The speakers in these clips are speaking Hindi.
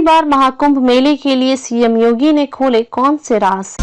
बार महाकुंभ मेले के लिए सीएम योगी ने खोले कौन से राज?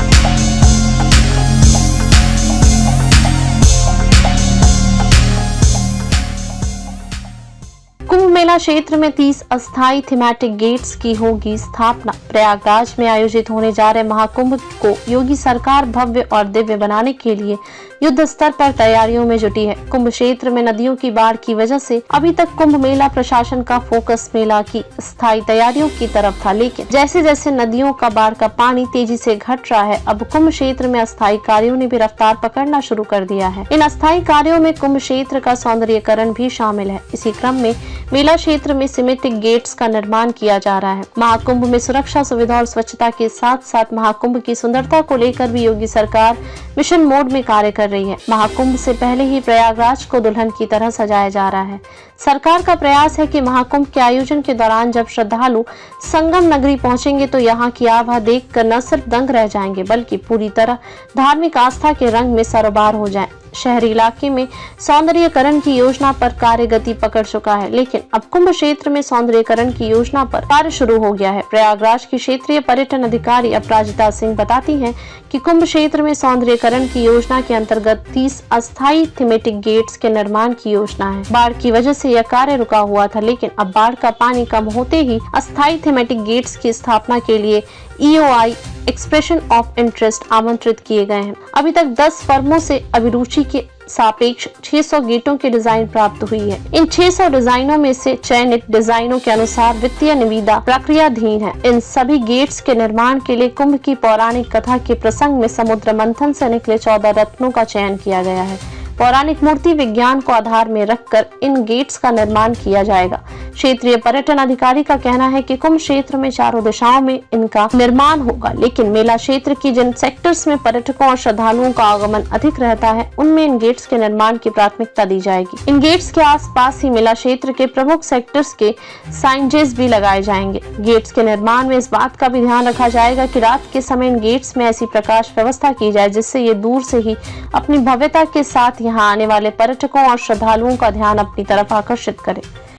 कुंभ मेला क्षेत्र में 30 अस्थायी थीमेटिक गेट्स की होगी स्थापना। प्रयागराज में आयोजित होने जा रहे महाकुंभ को योगी सरकार भव्य और दिव्य बनाने के लिए युद्ध स्तर पर तैयारियों में जुटी है। कुंभ क्षेत्र में नदियों की बाढ़ की वजह से अभी तक कुंभ मेला प्रशासन का फोकस मेला की स्थायी तैयारियों की तरफ था, लेकिन जैसे जैसे नदियों का बाढ़ का पानी तेजी से घट रहा है, अब कुंभ क्षेत्र में अस्थायी कार्यों ने भी रफ्तार पकड़ना शुरू कर दिया है। इन अस्थायी कार्यों में कुंभ क्षेत्र का सौंदर्यीकरण भी शामिल है। इसी क्रम में मेला क्षेत्र में सिमेटिक गेट्स का निर्माण किया जा रहा है। महाकुंभ में सुरक्षा, सुविधा और स्वच्छता के साथ साथ महाकुंभ की सुंदरता को लेकर भी योगी सरकार मिशन मोड में कार्य कर रही है। महाकुंभ से पहले ही प्रयागराज को दुल्हन की तरह सजाया जा रहा है। सरकार का प्रयास है कि महाकुंभ के आयोजन के दौरान जब श्रद्धालु संगम नगरी पहुंचेंगे तो यहाँ की आभा देखकर न सिर्फ दंग रह जाएंगे बल्कि पूरी तरह धार्मिक आस्था के रंग में सरोबार हो जाएं। शहरी इलाके में सौंदर्यीकरण की योजना पर कार्य गति पकड़ चुका है, लेकिन अब कुंभ क्षेत्र में सौंदर्यीकरण की योजना पर कार्य शुरू हो गया है। प्रयागराज की क्षेत्रीय पर्यटन अधिकारी अपराजिता सिंह बताती हैं कि कुंभ क्षेत्र में सौंदर्यीकरण की योजना के अंतर्गत 30 अस्थायी थीमेटिक गेट्स के निर्माण की योजना है। बाढ़ की वजह से यह कार्य रुका हुआ था, लेकिन अब बाढ़ का पानी कम होते ही अस्थायी थीमेटिक गेट्स की स्थापना के लिए EOI एक्सप्रेशन ऑफ इंटरेस्ट आमंत्रित किए गए हैं। अभी तक 10 फर्मों से अभिरुचि के सापेक्ष 600 गेटों की डिजाइन प्राप्त हुई है। इन 600 डिजाइनों में से चयनित डिजाइनों के अनुसार वित्तीय निविदा प्रक्रियाधीन है। इन सभी गेट्स के निर्माण के लिए कुंभ की पौराणिक कथा के प्रसंग में समुद्र मंथन से निकले 14 रत्नों का चयन किया गया है। पौराणिक मूर्ति विज्ञान को आधार में रखकर इन गेट्स का निर्माण किया जाएगा। क्षेत्रीय पर्यटन अधिकारी का कहना है कि कुंभ क्षेत्र में चारों दिशाओं में इनका निर्माण होगा, लेकिन मेला क्षेत्र की जिन सेक्टर्स में पर्यटकों और श्रद्धालुओं का आगमन अधिक रहता है उनमें इन गेट्स के निर्माण की प्राथमिकता दी जाएगी। इन गेट्स के आसपास ही मेला क्षेत्र के प्रमुख सेक्टर्स के साइनेजेस भी लगाए जाएंगे। गेट्स के निर्माण में इस बात का भी ध्यान रखा जाएगा कि रात के समय इन गेट्स में ऐसी प्रकाश व्यवस्था की जाए जिससे ये दूर से ही अपनी भव्यता के साथ यहाँ आने वाले पर्यटकों और श्रद्धालुओं का ध्यान अपनी तरफ आकर्षित करे।